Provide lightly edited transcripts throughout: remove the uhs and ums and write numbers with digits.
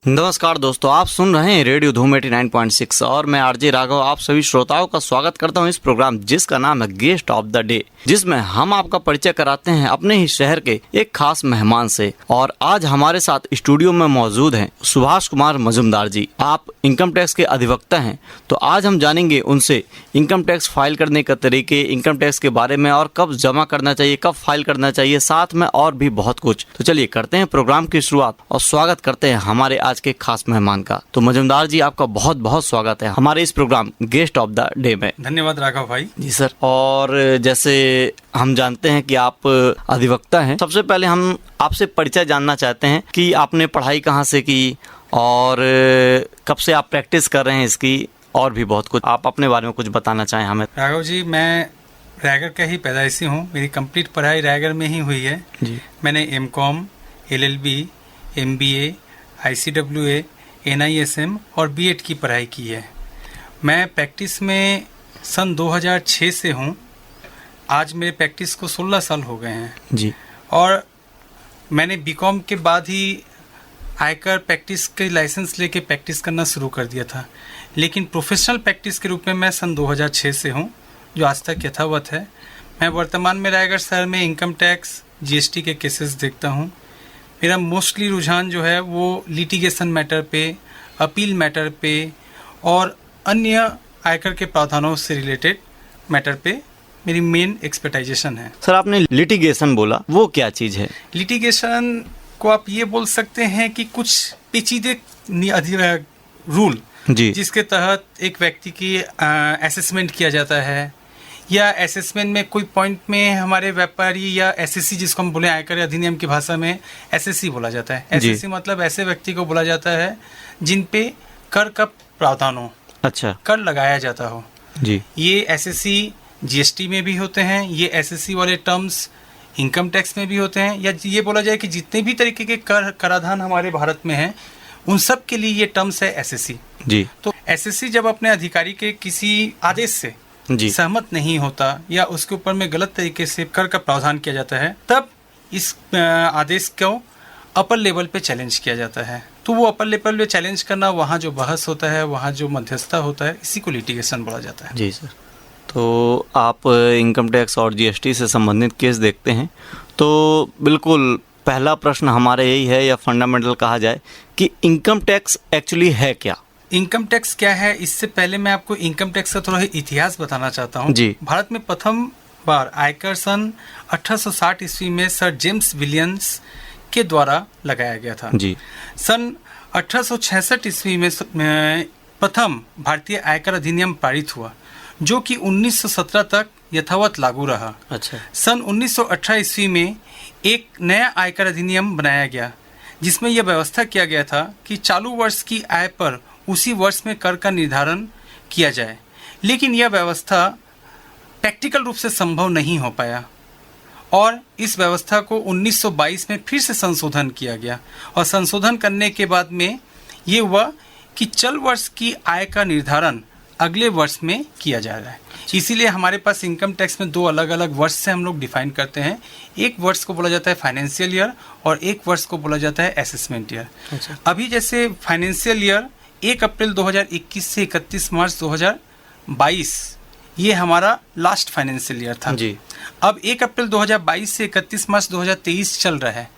नमस्कार दोस्तों, आप सुन रहे हैं रेडियो धूम 89.6 और मैं आरजे राघव आप सभी श्रोताओं का स्वागत करता हूं इस प्रोग्राम जिसका नाम है गेस्ट ऑफ द डे, जिसमें हम आपका परिचय कराते हैं अपने ही शहर के एक खास मेहमान से। और आज हमारे साथ स्टूडियो में मौजूद हैं सुभाष कुमार मजुमदार जी। आप इनकम टैक्स के अधिवक्ता हैं, तो आज हम जानेंगे उनसे इनकम टैक्स फाइल करने का तरीके, इनकम टैक्स के बारे में और कब जमा करना चाहिए, कब फाइल करना चाहिए, साथ में और भी बहुत कुछ। तो चलिए करते हैं प्रोग्राम की शुरुआत और स्वागत करते हैं हमारे आज के खास मेहमान का। तो मजुमदार जी, आपका बहुत बहुत स्वागत है हमारे इस programme guest of the day में। धन्यवाद राघव भाई। जी सर। और जैसे हम जानते हैं कि आप अधिवक्ता हैं, सबसे पहले हम आपसे परिचय जानना चाहते हैं कि आपने पढ़ाई कहाँ से की और कब से आप प्रैक्टिस कर रहे हैं इसकी, और भी बहुत कुछ आप अपने बारे में कुछ बताना चाहें हमें। राघव जी, मैं रायगढ़ का ही पैदाइशी हूँ। मेरी कंप्लीट पढ़ाई रायगढ़ में ही हुई है जी। मैंने MCom, LLB, MBA, ICWA, NISM और बीएड की पढ़ाई की है। मैं प्रैक्टिस में सन 2006 से हूँ। आज मेरे प्रैक्टिस को 16 साल हो गए हैं जी। और मैंने बीकॉम के बाद ही आयकर प्रैक्टिस के लाइसेंस लेके प्रैक्टिस करना शुरू कर दिया था, लेकिन प्रोफेशनल प्रैक्टिस के रूप में मैं सन 2006 से हूँ, जो आज तक यथावत है। मैं वर्तमान में रायगढ़ शहर में इनकम टैक्स, जीएसटी के केसेस देखता हूँ। मेरा मोस्टली रुझान जो है वो लिटिगेशन मैटर पे, अपील मैटर पे और अन्य आयकर के प्रावधानों से रिलेटेड मैटर पे मेरी मेन एक्सपर्टाइजेशन है। सर, आपने लिटिगेशन बोला, वो क्या चीज़ है? लिटिगेशन को आप ये बोल सकते हैं कि कुछ पेचीदे रूल जी। जिसके तहत एक व्यक्ति की असेसमेंट किया जाता है, या असेसमेंट में कोई पॉइंट में हमारे व्यापारी या एसएससी, जिसको हम बोले आयकर अधिनियम की भाषा में एसएससी बोला जाता है। एसएससी मतलब ऐसे व्यक्ति को बोला जाता है जिन पे कर का प्रावधान हो, अच्छा, कर लगाया जाता हो। जी। ये एसएससी जीएसटी में भी होते हैं, ये एसएससी वाले टर्म्स इनकम टैक्स में भी होते हैं, या ये बोला जाए कि जितने भी तरीके के कराधान हमारे भारत में हैं उन सब के लिए ये टर्म्स है एसएससी। जी। तो एसएससी जब अपने अधिकारी के किसी आदेश से जी। सहमत नहीं होता या उसके ऊपर में गलत तरीके से कर का प्रावधान किया जाता है, तब इस आदेश को अपर लेवल पे चैलेंज किया जाता है। तो वो अपर लेवल पे चैलेंज करना, वहाँ जो बहस होता है, वहाँ जो मध्यस्थता होता है, इसी को लिटिगेशन बोला जाता है। जी सर। तो आप इनकम टैक्स और जीएसटी से संबंधित केस देखते हैं, तो बिल्कुल पहला प्रश्न हमारा यही है, या फंडामेंटल कहा जाए, कि इनकम टैक्स एक्चुअली है क्या? इनकम टैक्स क्या है, इससे पहले मैं आपको इनकम टैक्स का थोड़ा इतिहास बताना चाहता हूँ। जी। भारत में प्रथम बार आयकर सन 1860 ईस्वी में सर जेम्स विलियम्स के द्वारा लगाया गया था। जी। सन 1866 ईस्वी में प्रथम भारतीय आयकर अधिनियम पारित हुआ, जो कि 1917 तक यथावत लागू रहा। अच्छा। सन 1918 ईस्वी में एक नया आयकर अधिनियम बनाया गया, जिसमें यह व्यवस्था किया गया था कि चालू वर्ष की आय पर उसी वर्ष में कर का निर्धारण किया जाए, लेकिन यह व्यवस्था प्रैक्टिकल रूप से संभव नहीं हो पाया और इस व्यवस्था को 1922 में फिर से संशोधन किया गया। और संशोधन करने के बाद में ये हुआ कि चल वर्ष की आय का निर्धारण अगले वर्ष में किया जा रहा है। इसीलिए हमारे पास इनकम टैक्स में दो अलग अलग वर्ष से हम लोग डिफाइन करते हैं। एक वर्ष को बोला जाता है फाइनेंशियल ईयर और एक वर्ष को बोला जाता है असेसमेंट ईयर। अच्छा। अभी जैसे फाइनेंशियल ईयर 1 अप्रैल 2021 से 31 मार्च 2022 ये हमारा लास्ट फाइनेंशियल ईयर था जी। अब 1 अप्रैल 2022 से 31 मार्च 2023 चल रहा है,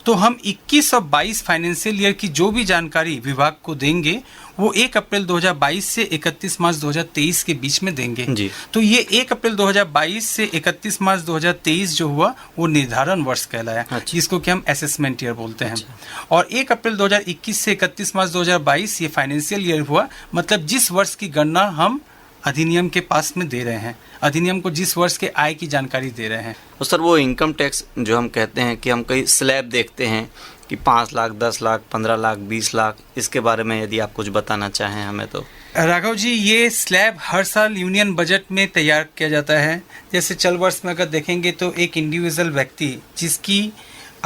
तो हम 21 और 22 फाइनेंशियल ईयर की जो भी जानकारी विभाग को देंगे वो 1 अप्रैल 2022 से 31 मार्च 2023 के बीच में देंगे जी। तो ये 1 अप्रैल 2022 से 31 मार्च 2023 जो हुआ वो निर्धारण वर्ष कहलाया। अच्छा। जिसको कि हम असेसमेंट ईयर बोलते हैं। अच्छा। और 1 अप्रैल 2021 से 31 मार्च 2022 ये फाइनेंशियल ईयर हुआ, मतलब जिस वर्ष की गणना हम अधिनियम के पास में दे रहे हैं, अधिनियम को जिस वर्ष के आय की जानकारी दे रहे हैं। तो सर, वो इनकम टैक्स जो हम कहते हैं कि हम कई स्लैब देखते हैं कि 5 लाख, 10 लाख, 15 लाख, 20 लाख, इसके बारे में यदि आप कुछ बताना चाहें हमें तो। राघव जी, ये स्लैब हर साल यूनियन बजट में तैयार किया जाता है। जैसे चल वर्ष में अगर देखेंगे तो एक इंडिविजुअल व्यक्ति जिसकी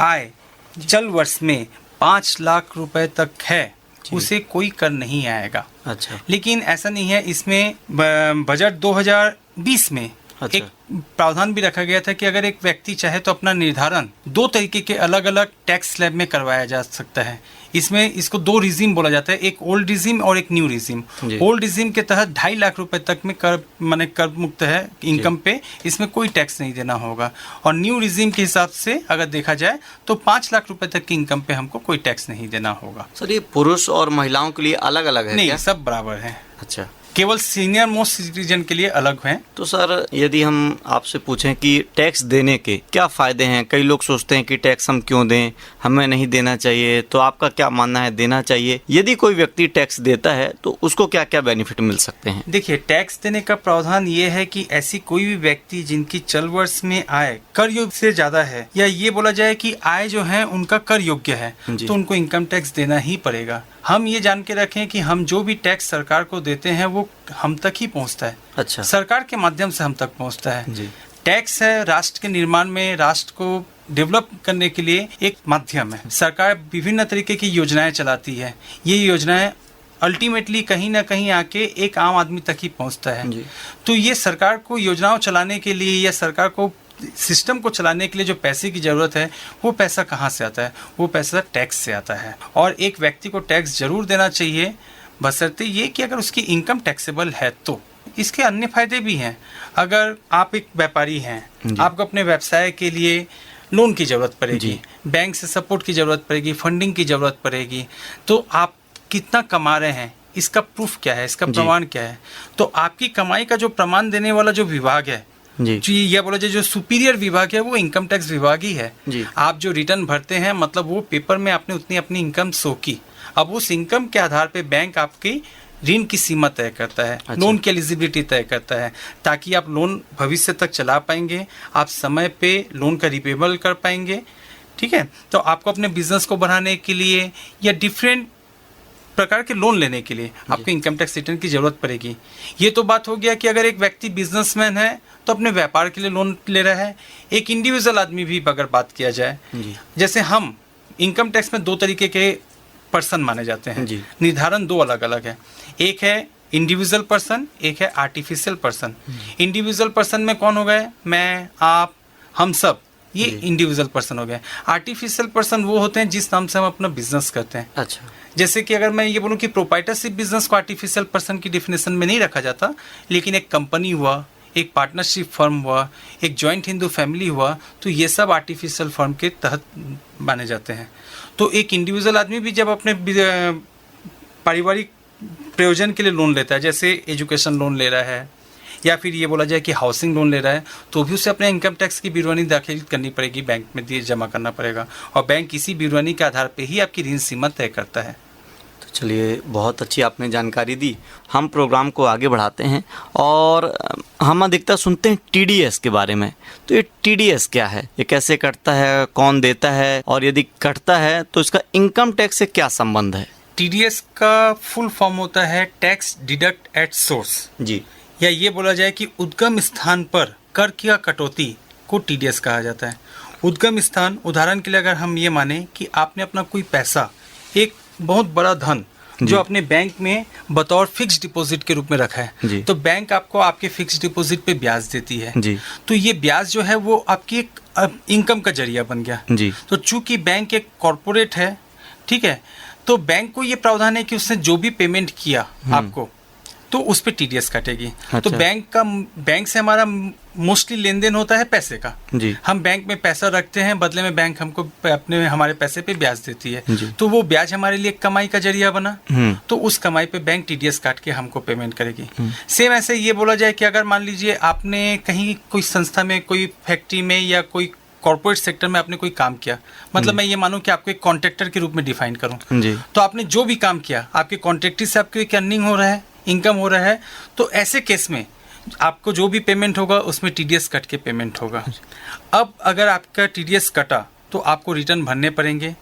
आय चल वर्ष में 5 लाख रुपए तक है उसे कोई कर नहीं आएगा। अच्छा। लेकिन ऐसा नहीं है, इसमें बजट 2020 में अच्छा। एक प्रावधान भी रखा गया था कि अगर एक व्यक्ति चाहे तो अपना निर्धारण 2 तरीके के अलग अलग टैक्स स्लैब में करवाया जा सकता है। इसमें इसको 2 रिजीम बोला जाता है, एक ओल्ड रिजीम और एक न्यू रिजीम। जी। ओल्ड रिजीम के तहत 2.5 लाख रुपए तक में कर मुक्त है इनकम पे, इसमें कोई टैक्स नहीं देना होगा। और न्यू रिजीम के हिसाब से अगर देखा जाए तो 5 लाख रुपए तक की इनकम पे हमको कोई टैक्स नहीं देना होगा। सर ये पुरुष और महिलाओं के लिए अलग अलग है नहीं, क्या? सब बराबर है, अच्छा। केवल सीनियर मोस्ट सिटीजन के लिए अलग है। तो सर यदि हम आपसे पूछें कि टैक्स देने के क्या फायदे हैं, कई लोग सोचते हैं कि टैक्स हम क्यों दें, हमें नहीं देना चाहिए, तो आपका क्या मानना है, देना चाहिए? यदि कोई व्यक्ति टैक्स देता है तो उसको क्या क्या बेनिफिट मिल सकते हैं? देखिए, टैक्स देने का प्रावधान ये है कि ऐसी कोई भी व्यक्ति जिनकी चल वर्ष में आय कर योग्य से ज्यादा है, या ये बोला जाए कि आय जो है उनका कर योग्य है, जी। तो उनको इनकम टैक्स देना ही पड़ेगा। हम ये जान के रखें कि हम जो भी टैक्स सरकार को देते हैं वो हम तक ही पहुंचता है। अच्छा। सरकार के माध्यम से हम तक पहुंचता है। जी। टैक्स है राष्ट्र के निर्माण में, राष्ट्र को डेवलप करने के लिए एक माध्यम है। सरकार विभिन्न तरीके की योजनाएं चलाती है, ये योजनाएं अल्टीमेटली कहीं ना कहीं आके एक आम आदमी तक ही पहुंचता है। जी। तो ये सरकार को योजनाओं चलाने के लिए या सरकार को सिस्टम को चलाने के लिए जो पैसे की जरूरत है, वो पैसा कहाँ से आता है? वो पैसा टैक्स से आता है। और एक व्यक्ति को टैक्स जरूर देना चाहिए, बशर्ते ये कि अगर उसकी इनकम टैक्सेबल है तो। इसके अन्य फायदे भी हैं। अगर आप एक व्यापारी हैं, आपको अपने व्यवसाय के लिए लोन की जरूरत पड़ेगी, बैंक से सपोर्ट की जरूरत पड़ेगी, फंडिंग की जरूरत पड़ेगी, तो आप कितना कमा रहे हैं, इसका प्रूफ क्या है, इसका प्रमाण क्या है? तो आपकी कमाई का जो प्रमाण देने वाला जो विभाग है, जी, यह बोला जाए जो सुपीरियर विभाग है, वो इनकम टैक्स विभाग ही है। जी। आप जो रिटर्न भरते हैं, मतलब वो पेपर में आपने उतनी अपनी इनकम शो की। अब उस इनकम के आधार पे बैंक आपकी ऋण की सीमा तय करता है, अच्छा। लोन की एलिजिबिलिटी तय करता है, ताकि आप लोन भविष्य तक चला पाएंगे, आप समय पे लोन का रिपेबल कर पाएंगे। ठीक है, तो आपको अपने बिजनेस को बढ़ाने के लिए या डिफरेंट प्रकार के लोन लेने के लिए आपको इनकम टैक्स रिटर्न की जरूरत पड़ेगी। ये तो बात हो गया कि अगर एक व्यक्ति बिजनेसमैन है तो अपने व्यापार के लिए लोन ले रहा है। एक इंडिविजुअल आदमी भी अगर बात किया जाए, जैसे हम इनकम टैक्स में 2 तरीके के पर्सन माने जाते हैं। निर्धारण 2 अलग अलग है, एक है इंडिविजुअल पर्सन, एक है आर्टिफिशियल पर्सन। इंडिविजुअल पर्सन में कौन हो गए? मैं, आप, हम सब, ये इंडिविजुअल पर्सन हो गए। आर्टिफिशियल पर्सन वो होते हैं जिस नाम से हम अपना बिजनेस करते हैं। अच्छा। जैसे कि अगर मैं ये बोलूं कि प्रोप्राइटरशिप बिजनेस को आर्टिफिशियल पर्सन की डेफिनेशन में नहीं रखा जाता, लेकिन एक कंपनी हुआ, एक पार्टनरशिप फर्म हुआ, एक जॉइंट हिंदू फैमिली हुआ, तो ये सब आर्टिफिशियल फर्म के तहत माने जाते हैं। तो एक इंडिविजुअल आदमी भी जब अपने पारिवारिक प्रयोजन के लिए लोन लेता है, जैसे एजुकेशन लोन ले रहा है या फिर ये बोला जाए कि हाउसिंग लोन ले रहा है, तो भी उसे अपने इनकम टैक्स की विवरणी दाखिल करनी पड़ेगी, बैंक में दिए जमा करना पड़ेगा, और बैंक इसी विवरणी के आधार पे ही आपकी ऋण सीमा तय करता है। तो चलिए, बहुत अच्छी आपने जानकारी दी। हम प्रोग्राम को आगे बढ़ाते हैं और हम अधिकतर सुनते हैं TDS के बारे में। तो ये TDS क्या है, ये कैसे कटता है, कौन देता है, और यदि कटता है तो इसका इनकम टैक्स से क्या संबंध है? TDS का फुल फॉर्म होता है टैक्स डिडक्ट एट सोर्स, जी, या ये बोला जाए कि उद्गम स्थान पर कर की कटौती को TDS कहा जाता है। उद्गम स्थान, उदाहरण के लिए अगर हम ये माने कि आपने अपना कोई पैसा, एक बहुत बड़ा धन जो अपने बैंक में बतौर फिक्स डिपॉजिट के रूप में रखा है, तो बैंक आपको आपके फिक्स डिपॉजिट पे ब्याज देती है। जी। तो ये ब्याज जो है वो आपकी एक इनकम का जरिया बन गया। जी। तो चूंकि बैंक एक कॉर्पोरेट है, ठीक है, तो बैंक को ये प्रावधान है कि उसने जो भी पेमेंट किया आपको, तो उस पर TDS काटेगी। अच्छा। तो बैंक से हमारा मोस्टली लेन देन होता है पैसे का। जी। हम बैंक में पैसा रखते हैं, बदले में बैंक हमको हमारे पैसे पे ब्याज देती है। तो वो ब्याज हमारे लिए कमाई का जरिया बना, तो उस कमाई पे बैंक TDS काट के हमको पेमेंट करेगी। सेम ऐसे ये बोला जाए कि अगर मान लीजिए आपने कहीं कोई संस्था में, कोई फैक्ट्री में या कोई कॉर्पोरेट सेक्टर में आपने कोई काम किया, मतलब मैं ये मानूं कि आपको एक कॉन्ट्रैक्टर के रूप में डिफाइन करूं, तो आपने जो भी काम किया, आपके कॉन्ट्रैक्टर से आपको एक अर्निंग हो रहा है, इनकम हो रहा है, तो ऐसे केस में आपको जो भी पेमेंट होगा उसमें TDS कट के पेमेंट होगा। अब अगर आपका TDS कटा तो आपको रिटर्न भरने पड़ेंगे,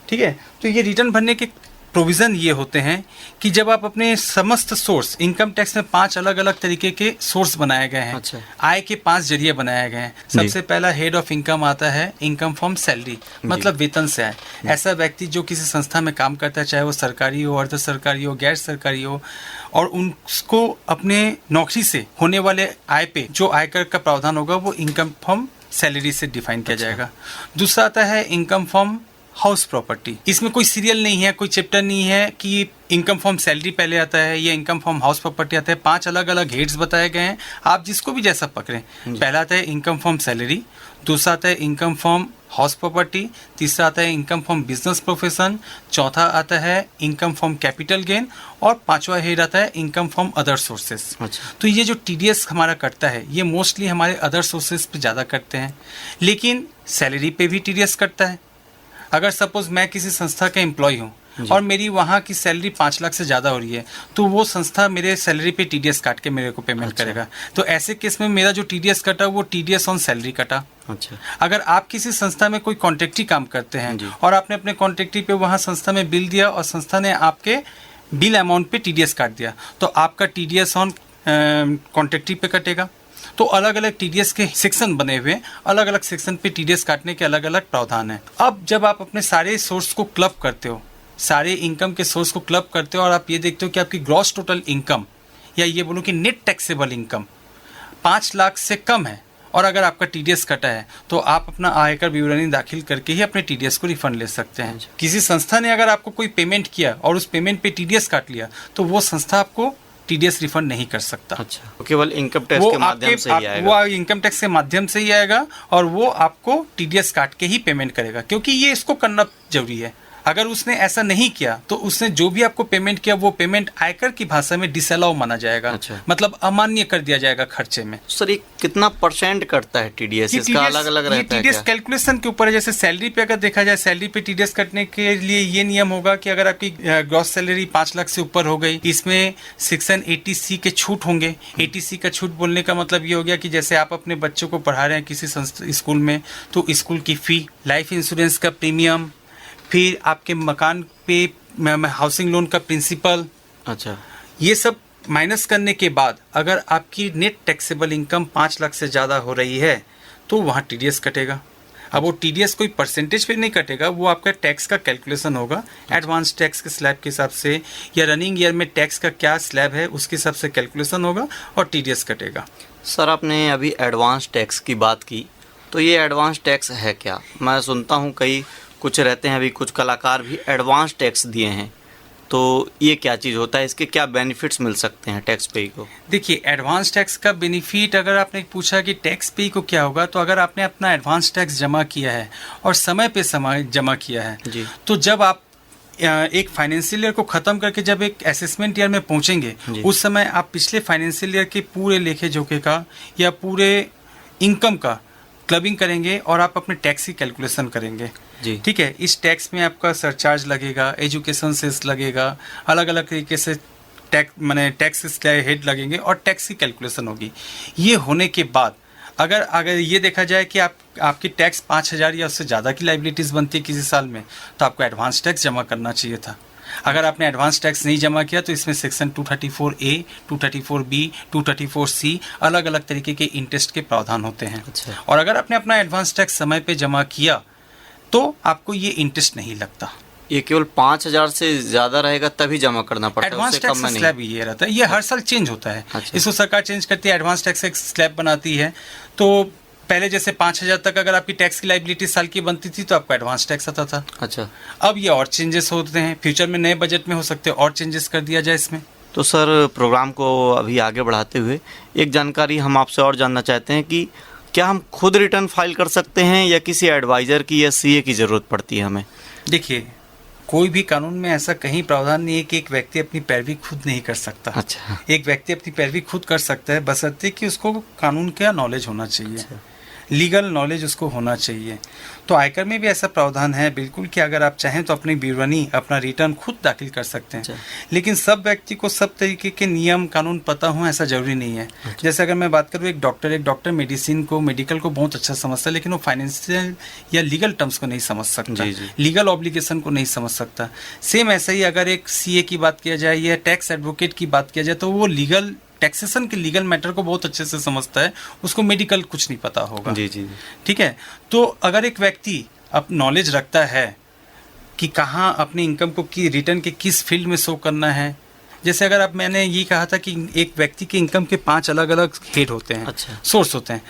ठीक है। तो ये रिटर्न भरने के प्रोविज़न ये होते हैं कि जब आप अपने समस्त सोर्स, इनकम टैक्स में 5 अलग अलग तरीके के सोर्स बनाए गए हैं। अच्छा। आय के 5 जरिए बनाए गए हैं। सबसे पहला हेड ऑफ इनकम आता है इनकम फ्रॉम सैलरी, मतलब वेतन से आय। ऐसा व्यक्ति जो किसी संस्था में काम करता है, चाहे वो सरकारी हो, अर्ध सरकारी हो, गैर सरकारी हो, और उसको अपने नौकरी से होने वाले आय पे जो आयकर का प्रावधान होगा वो इनकम फ्रॉम सैलरी से डिफाइन किया जाएगा। दूसरा आता है इनकम फ्रॉम हाउस प्रॉपर्टी। इसमें कोई सीरियल नहीं है, कोई चैप्टर नहीं है कि इनकम फ्रॉम सैलरी पहले आता है या इनकम फ्रॉम हाउस प्रॉपर्टी आता है। 5 अलग अलग हेड्स बताए गए हैं, आप जिसको भी जैसा पकड़ें। पहला आता है इनकम फ्रॉम सैलरी, दूसरा आता है इनकम फ्रॉम हाउस प्रॉपर्टी, तीसरा आता है इनकम फ्रॉम बिजनेस प्रोफेशन, चौथा आता है इनकम फ्रॉम कैपिटल गेन, और 5वां हेड आता है इनकम फ्रॉम अदर सोर्सेस। तो ये जो टीडीएस हमारा कटता है ये मोस्टली हमारे अदर सोर्सेस पे ज़्यादा करते हैं, लेकिन सैलरी पे भी टीडीएस कटता है। अगर सपोज मैं किसी संस्था का एम्प्लॉय हूँ और मेरी वहाँ की सैलरी 5 लाख से ज़्यादा हो रही है, तो वो संस्था मेरे सैलरी पे टीडीएस काट के मेरे को पेमेंट करेगा। तो ऐसे केस में मेरा जो टीडीएस कटा वो टीडीएस ऑन सैलरी कटा। अच्छा। अगर आप किसी संस्था में कोई कॉन्ट्रैक्टी काम करते हैं और आपने अपने कॉन्ट्रैक्टी पे वहाँ संस्था में बिल दिया और संस्था ने आपके बिल अमाउंट पे टीडीएस काट दिया, तो आपका टीडीएस ऑन कॉन्ट्रैक्टी पे कटेगा। तो अलग अलग टीडीएस के सेक्शन बने हुए, अलग अलग सेक्शन पे टीडीएस काटने के अलग अलग प्रावधान है। अब जब आप अपने सारे सोर्स को क्लब करते हो, सारे इनकम के सोर्स को क्लब करते हो और आप ये देखते हो कि आपकी ग्रॉस टोटल इनकम, या ये बोलूँ कि नेट टैक्सेबल इनकम 5 लाख से कम है, और अगर आपका टीडीएस कटा है तो आप अपना आयकर विवरणी दाखिल करके ही अपने टीडीएस को रिफंड ले सकते हैं। किसी संस्था ने अगर आपको कोई पेमेंट किया और उस पेमेंट पे टीडीएस काट लिया, तो वो संस्था आपको टीडीएस रिफंड नहीं कर सकता। अच्छा। तो केवल इनकम टैक्स के माध्यम से ही आएगा। वो इनकम टैक्स के माध्यम से ही आएगा, और वो आपको टीडीएस काट के ही पेमेंट करेगा, क्योंकि ये इसको करना जरूरी है। अगर उसने ऐसा नहीं किया तो उसने जो भी आपको पेमेंट किया वो पेमेंट आयकर की भाषा में डिसअलाउ माना जाएगा। अच्छा। मतलब अमान्य कर दिया जाएगा खर्चे में। सर ये कितना % कटता है टीडीएस? इसका अलग अलग रहता है क्या? टीडीएस कैलकुलेशन के ऊपर है। जैसे सैलरी पे अगर देखा जाए, सैलरी पे टीडीएस कटने के लिए ये नियम होगा कि अगर आपकी ग्रॉस सैलरी 5 लाख से ऊपर हो गई, इसमें सेक्शन 80C के छूट होंगे। 80C का छूट बोलने का मतलब ये हो गया कि जैसे आप अपने बच्चों को पढ़ा रहे हैं किसी स्कूल में, तो स्कूल की फी, लाइफ इंश्योरेंस का प्रीमियम, फिर आपके मकान पे हाउसिंग लोन का प्रिंसिपल। अच्छा। ये सब माइनस करने के बाद अगर आपकी नेट टैक्सेबल इनकम 5 लाख से ज़्यादा हो रही है तो वहाँ टीडीएस कटेगा। अब वो टीडीएस कोई परसेंटेज पे नहीं कटेगा, वो आपका टैक्स का कैलकुलेशन होगा एडवांस टैक्स के स्लैब के हिसाब से, या रनिंग ईयर में टैक्स का क्या स्लैब है उसके हिसाब से कैलकुलेशन होगा और टीडीएस कटेगा। सर आपने अभी एडवांस टैक्स की बात की, तो ये एडवांस टैक्स है क्या? मैं सुनता हूँ कई कुछ रहते हैं, अभी कुछ कलाकार भी एडवांस टैक्स दिए हैं, तो ये क्या चीज़ होता है? इसके क्या बेनिफिट्स मिल सकते हैं टैक्स पेई को? देखिए, एडवांस टैक्स का बेनिफिट, अगर आपने पूछा कि टैक्स पेई को क्या होगा, तो अगर आपने अपना एडवांस टैक्स जमा किया है और समय पे समय जमा किया है जी, तो जब आप एक फाइनेंशियल ईयर को ख़त्म करके जब एक असेसमेंट ईयर में पहुंचेंगे, उस समय आप पिछले फाइनेंशियल ईयर के पूरे लेखे जोखे का या पूरे इनकम का क्लबिंग करेंगे और आप अपने टैक्स की कैलकुलेशन करेंगे। ठीक है। इस टैक्स में आपका सरचार्ज लगेगा, एजुकेशन सेस लगेगा, अलग अलग तरीके से टैक्स हेड लगेंगे और टैक्स की कैलकुलेशन होगी। ये होने के बाद अगर ये देखा जाए कि आपकी टैक्स 5,000 या उससे ज़्यादा की लाइबिलिटीज़ बनती है किसी साल में, तो आपको एडवांस टैक्स जमा करना चाहिए था। अगर आपने एडवांस टैक्स नहीं जमा किया तो इसमें सेक्शन 234A, 234B, 234C अलग अलग तरीके के इंटरेस्ट के प्रावधान होते हैं। अच्छा। और अगर आपने अपना एडवांस टैक्स समय पे जमा किया तो आपको ये इंटरेस्ट नहीं लगता। ये केवल 5,000 से ज़्यादा रहेगा तभी जमा करना पड़ता है, एडवांस टैक्स स्लैब ये रहता है, ये हर साल चेंज होता है। अच्छा। इसको सरकार चेंज करती है, एडवांस टैक्स एक स्लैब बनाती है। तो पहले जैसे 5,000 तक अगर आपकी टैक्स की लाइबिलिटी साल की बनती थी तो आपको एडवांस टैक्स आता था। अच्छा। अब ये और चेंजेस होते हैं, फ्यूचर में नए बजट में हो सकते हैं और चेंजेस कर दिया जाए इसमें। तो सर प्रोग्राम को अभी आगे बढ़ाते हुए एक जानकारी हम आपसे और जानना चाहते हैं कि क्या हम खुद रिटर्न फाइल कर सकते हैं या किसी एडवाइज़र की या सीए की ज़रूरत पड़ती है हमें? देखिए, कोई भी कानून में ऐसा कहीं प्रावधान नहीं है कि एक व्यक्ति अपनी पैरवी खुद नहीं कर सकता। अच्छा। एक व्यक्ति अपनी पैरवी खुद कर सकता है, बशर्ते कि उसको कानून का नॉलेज होना चाहिए। अच्छा। लीगल नॉलेज उसको होना चाहिए। तो आयकर में भी ऐसा प्रावधान है बिल्कुल कि अगर आप चाहें तो अपनी विवरणी, अपना रिटर्न खुद दाखिल कर सकते हैं। लेकिन सब व्यक्ति को सब तरीके के नियम कानून पता हो ऐसा जरूरी नहीं है। जैसे अगर मैं बात करूँ, एक डॉक्टर मेडिसिन को, मेडिकल को बहुत अच्छा समझता है, लेकिन वो फाइनेंशियल या लीगल टर्म्स को नहीं समझ सकता, लीगल ऑब्लिगेशन को नहीं समझ सकता। सेम ऐसा ही अगर एक सीए की बात किया जाए या टैक्स एडवोकेट की बात किया जाए, तो वो लीगल टैक्सेशन के लीगल मैटर को बहुत अच्छे से समझता है, उसको मेडिकल कुछ नहीं पता होगा। ठीक है। तो अगर एक व्यक्ति अब नॉलेज रखता है कि कहाँ अपने इनकम को की रिटर्न के किस फील्ड में शो करना है, जैसे अगर अब मैंने ये कहा था कि एक व्यक्ति के इनकम के 5 अलग अलग हेड होते हैं, सोर्स होते हैं।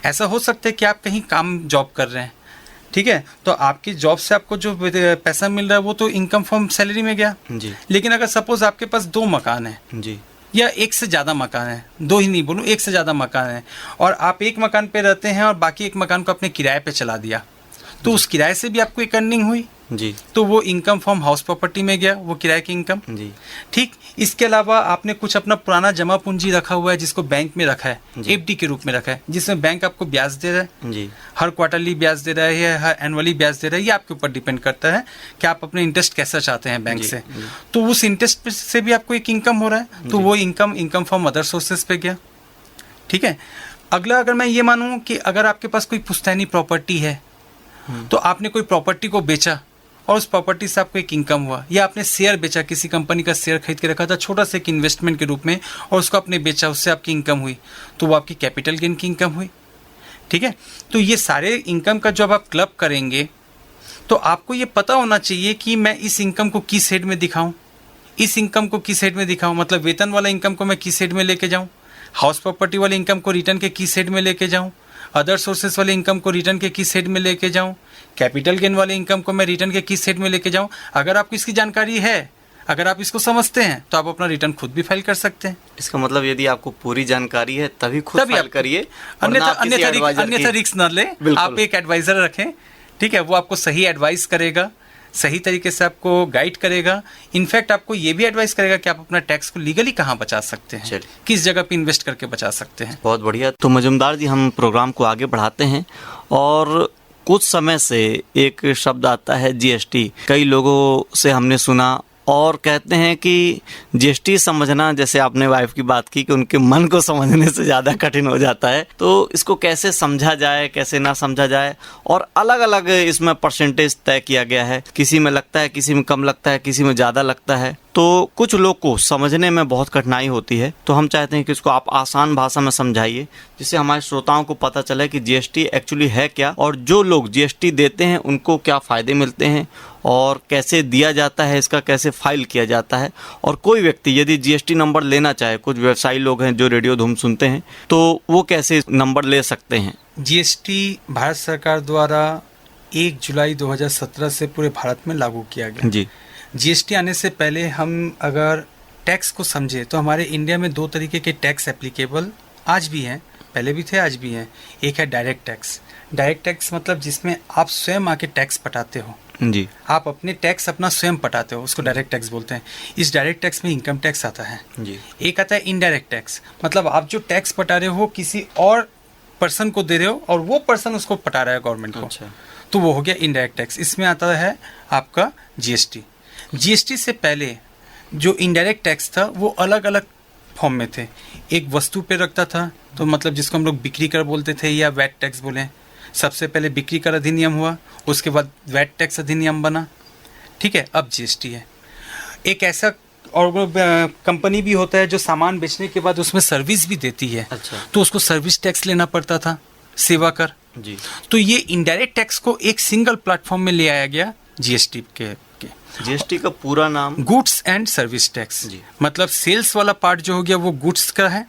ऐसा हो सकता है कि आप कहीं काम जॉब कर रहे हैं, ठीक है, तो आपकी जॉब से आपको जो पैसा मिल रहा है वो तो इनकम फ्रॉम सैलरी में गया जी। लेकिन अगर सपोज आपके पास 2 मकान है जी, या एक से ज़्यादा मकान है, 2 ही नहीं बोलूँ, एक से ज़्यादा मकान है, और आप एक मकान पे रहते हैं और बाकी एक मकान को अपने किराए पे चला दिया, तो उस किराए से भी आपको एक अर्निंग हुई जी, तो वो इनकम फ्रॉम हाउस प्रॉपर्टी में गया, वो किराए की इनकम जी। ठीक, इसके अलावा आपने कुछ अपना पुराना जमा पूंजी रखा हुआ है जिसको बैंक में रखा है, एफडी के रूप में रखा है, जिसमें बैंक आपको ब्याज दे रहा है जी, हर क्वार्टरली ब्याज दे रहा है या हर एनुअली ब्याज दे रहा है, ये आपके ऊपर डिपेंड करता है कि आप अपने इंटरेस्ट कैसा चाहते हैं बैंक से। तो उस इंटरेस्ट से भी आपको एक इनकम हो रहा है, तो वो इनकम फ्रॉम अदर सोर्सेज पे गया। ठीक है। अगला, अगर मैं ये मानूँ कि अगर आपके पास कोई पुश्तैनी प्रॉपर्टी है, तो आपने कोई प्रॉपर्टी को बेचा और उस प्रॉपर्टी से आपको एक इनकम हुआ, या आपने शेयर बेचा, किसी कंपनी का शेयर खरीद के रखा था छोटा सा एक इन्वेस्टमेंट के रूप में, और उसको आपने बेचा, उससे आपकी इनकम हुई, तो वो आपकी कैपिटल गेन की इनकम हुई। ठीक है। तो ये सारे इनकम का जब आप क्लब करेंगे तो आपको ये पता होना चाहिए कि मैं इस इनकम को किस हेड में दिखाऊं, इस इनकम को किस हेड में दिखाऊं, मतलब वेतन वाला इनकम को मैं किस हेड में लेके जाऊं, हाउस प्रॉपर्टी वाले इनकम को रिटर्न के किस हेड में लेके जाऊं, अदर सोर्सेस वाले इनकम को रिटर्न के किस हेड में लेके जाऊं, कैपिटल गेन वाले इनकम को मैं रिटर्न के किस हेड में लेके जाऊं। अगर आपको इसकी जानकारी है, अगर आप इसको समझते हैं, तो आप अपना रिटर्न खुद भी फाइल कर सकते हैं। इसका मतलब यदि आपको पूरी जानकारी है तभी खुद फाइल करिए, अन्यथा रिस्क न ले। आप एक एडवाइजर रखें, ठीक है, वो आपको सही एडवाइस करेगा, सही तरीके से आपको गाइड करेगा। इनफैक्ट आपको ये भी एडवाइस करेगा कि आप अपना टैक्स को लीगली कहाँ बचा सकते हैं, किस जगह पे इन्वेस्ट करके बचा सकते हैं। बहुत बढ़िया। तो मजुमदार जी, हम प्रोग्राम को आगे बढ़ाते हैं, और कुछ समय से एक शब्द आता है जीएसटी। कई लोगों से हमने सुना और कहते हैं कि जीएसटी समझना, जैसे आपने वाइफ की बात की कि उनके मन को समझने से ज़्यादा कठिन हो जाता है, तो इसको कैसे समझा जाए, कैसे ना समझा जाए, और अलग अलग इसमें परसेंटेज तय किया गया है, किसी में लगता है, किसी में कम लगता है, किसी में ज़्यादा लगता है, तो कुछ लोग को समझने में बहुत कठिनाई होती है। तो हम चाहते हैं कि इसको आप आसान भाषा में समझाइए, जिससे हमारे श्रोताओं को पता चले कि जीएसटी एक्चुअली है क्या, और जो लोग जीएसटी देते हैं उनको क्या फ़ायदे मिलते हैं, और कैसे दिया जाता है, इसका कैसे फाइल किया जाता है। और कोई व्यक्ति यदि जीएसटी नंबर लेना चाहे, कुछ व्यवसायी लोग हैं जो रेडियो धूम सुनते हैं, तो वो कैसे नंबर ले सकते हैं? जीएसटी भारत सरकार द्वारा 1 जुलाई 2017 से पूरे भारत में लागू किया गया जी। जीएसटी आने से पहले हम अगर टैक्स को समझे तो हमारे इंडिया में 2 तरीके के टैक्स एप्लीकेबल आज भी हैं, पहले भी थे, आज भी हैं। एक है डायरेक्ट टैक्स। डायरेक्ट टैक्स मतलब जिसमें आप स्वयं आके टैक्स पटाते हो जी, आप अपने टैक्स अपना स्वयं पटाते हो, उसको डायरेक्ट टैक्स बोलते हैं। इस डायरेक्ट टैक्स में इनकम टैक्स आता है जी। एक आता है इनडायरेक्ट टैक्स, मतलब आप जो टैक्स पटा रहे हो किसी और पर्सन को दे रहे हो और वो पर्सन उसको पटा रहा है गवर्नमेंट को, तो वो हो गया इनडायरेक्ट टैक्स। इसमें आता है आपका जीएसटी। जीएसटी से पहले जो इनडायरेक्ट टैक्स था वो अलग अलग फॉर्म में थे। एक वस्तु पे रखता था, तो मतलब जिसको हम लोग बिक्री कर बोलते थे या वैट टैक्स बोले। सबसे पहले बिक्री कर अधिनियम हुआ, उसके बाद वैट टैक्स अधिनियम बना, ठीक है। अब जीएसटी है। एक ऐसा और कंपनी भी होता है जो सामान बेचने के बाद उसमें सर्विस भी देती है, तो उसको सर्विस टैक्स लेना पड़ता था, सेवा कर जी। तो ये इनडायरेक्ट टैक्स को एक सिंगल प्लेटफॉर्म में ले आया गया जीएसटी के। जीएसटी का पूरा नाम गुड्स एंड सर्विस टैक्स, मतलब सेल्स वाला पार्ट जो हो गया वो गुड्स का है,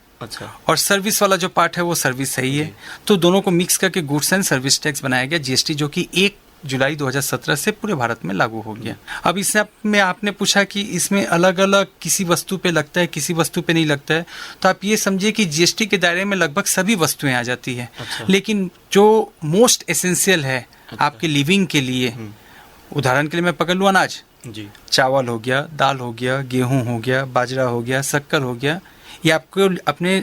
और सर्विस वाला जो पार्ट है वो सर्विस है ही है, तो दोनों को मिक्स करके गुड्स एंड सर्विस टैक्स बनाया गया जीएसटी, जो कि 1 जुलाई 2017 से पूरे भारत में लागू हो गया। अब इसमें आपने पूछा कि इसमें अलग अलग किसी वस्तु पे लगता है, किसी वस्तु पे नहीं लगता है, तो आप ये समझिए कि जीएसटी के दायरे में लगभग सभी वस्तुएं आ जाती है। लेकिन जो मोस्ट एसेंशियल है आपके लिविंग के लिए, उदाहरण के लिए मैं पकड़ लूँ अनाज जी, चावल हो गया, दाल हो गया, गेहूं हो गया, बाजरा हो गया, शक्कर हो गया, ये आपको अपने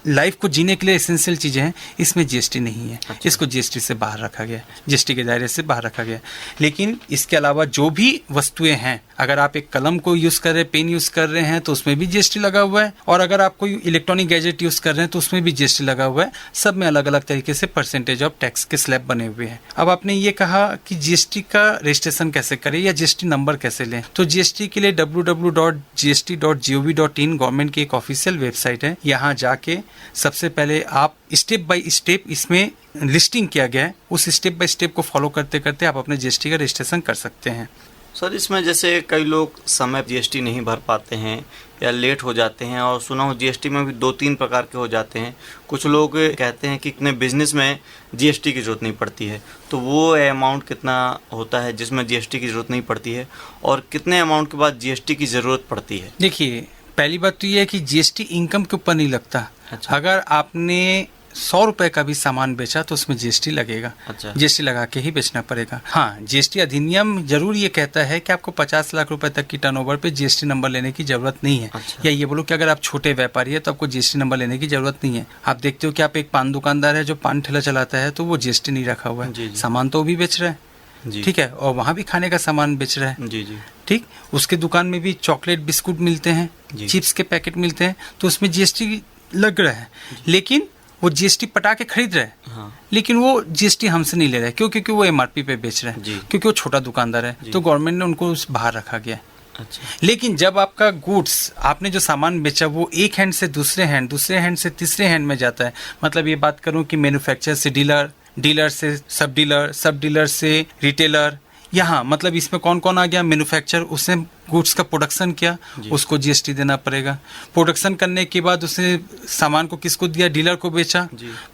लाइफ को जीने के लिए एसेंशियल चीज़ें हैं, इसमें जीएसटी नहीं है। अच्छा। इसको जीएसटी से बाहर रखा गया, जीएसटी के दायरे से बाहर रखा गया। लेकिन इसके अलावा जो भी वस्तुएं हैं, अगर आप एक कलम को यूज़ कर रहे हैं, पेन यूज़ कर रहे हैं, तो उसमें भी जीएसटी लगा हुआ है। और अगर आप कोई इलेक्ट्रॉनिक गैजेट यूज़ कर रहे हैं तो उसमें भी जीएसटी लगा हुआ है। सब में अलग अलग तरीके से परसेंटेज ऑफ टैक्स के स्लैब बने हुए हैं। अब आपने ये कहा कि जीएसटी का रजिस्ट्रेशन कैसे करें या जीएसटी नंबर कैसे लें, तो जीएसटी के लिए www.gst.gov.in गवर्नमेंट की एक ऑफिशियल वेबसाइट है। यहाँ जाके सबसे पहले आप स्टेप बाय स्टेप इसमें लिस्टिंग किया गया है, उस स्टेप बाय स्टेप को फॉलो करते करते आप अपने जीएसटी का रजिस्ट्रेशन कर सकते हैं। सर, इसमें जैसे कई लोग समय जीएसटी नहीं भर पाते हैं या लेट हो जाते हैं, और सुना हो जीएसटी में भी 2-3 प्रकार के हो जाते हैं। कुछ लोग कहते हैं कि इतने बिजनेस में जीएसटी की ज़रूरत नहीं पड़ती है, तो वो अमाउंट कितना होता है जिसमें जीएसटी की ज़रूरत नहीं पड़ती है, और कितने अमाउंट के बाद जीएसटी की ज़रूरत पड़ती है? देखिए, पहली बात तो ये है कि जीएसटी इनकम के ऊपर नहीं लगता। अच्छा। अगर आपने 100 रुपए का भी सामान बेचा तो उसमें जीएसटी लगेगा। अच्छा। जीएसटी लगा के ही बेचना पड़ेगा। हाँ, जीएसटी अधिनियम जरूर ये कहता है कि आपको 50 लाख रुपए तक की टर्नओवर पे जीएसटी नंबर लेने की जरूरत नहीं है। अच्छा। या ये बोलो कि अगर आप छोटे व्यापारी है तो आपको जीएसटी नंबर लेने की जरूरत नहीं है। आप देखते हो कि आप एक पान दुकानदार है जो पान ठेला चलाता है, तो वो जीएसटी नहीं रखा हुआ जी, है, जी। सामान तो वो भी बेच रहा है, जी। ठीक है, और वहाँ भी खाने का सामान बेच रहा है। जी जी। ठीक, उसके दुकान में भी चॉकलेट बिस्कुट मिलते हैं, जी। चिप्स के पैकेट मिलते हैं, तो उसमें जीएसटी लग रहा है। लेकिन वो जीएसटी पटा के खरीद रहा है, हाँ। लेकिन वो जीएसटी हमसे नहीं ले रहा है। क्यों? क्योंकि वो एमआरपी पे बेच रहा है, जी। क्योंकि वो छोटा दुकानदार है, जी। तो गवर्नमेंट ने उनको बाहर रखा गया है। अच्छा। लेकिन जब आपका गुड्स, आपने जो सामान बेचा वो एक हैंड से दूसरे हैंड, दूसरे हैंड से तीसरे हैंड में जाता है, मतलब ये बात करूं कि मैन्युफैक्चरर से डीलर, डीलर से सब डीलर, सब डीलर से रिटेलर, यहाँ मतलब इसमें कौन कौन आ गया? मैन्युफैक्चरर, उसने गुड्स का प्रोडक्शन किया, उसको जीएसटी देना पड़ेगा। प्रोडक्शन करने के बाद उसने सामान को किसको दिया? डीलर को बेचा,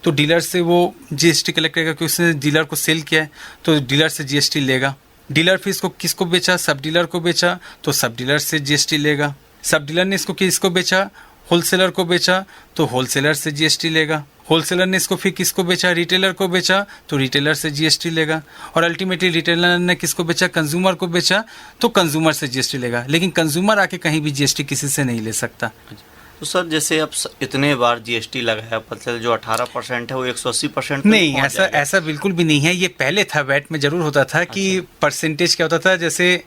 तो डीलर से वो जीएसटी कलेक्ट करेगा, क्योंकि उसने डीलर को सेल किया है, तो डीलर से जीएसटी लेगा। डीलर फिर इसको किसको बेचा? सब डीलर को बेचा, तो सब डीलर से जीएसटी लेगा। सब डीलर ने इसको किसको बेचा? होलसेलर को बेचा, तो होलसेलर से जीएसटी लेगा। होलसेलर ने इसको फिर किसको बेचा? रिटेलर को बेचा, तो रिटेलर से जीएसटी लेगा। और अल्टीमेटली रिटेलर ने किसको बेचा? कंज्यूमर को बेचा, तो कंज्यूमर से जीएसटी लेगा। लेकिन कंज्यूमर आके कहीं भी जीएसटी किसी से नहीं ले सकता। तो सर, जैसे अब इतने बार जीएसटी लगाया, मतलब जो 18% है वो 180% नहीं, ऐसा बिल्कुल भी नहीं है। ये पहले था, वैट में जरूर होता था कि परसेंटेज क्या होता था, जैसे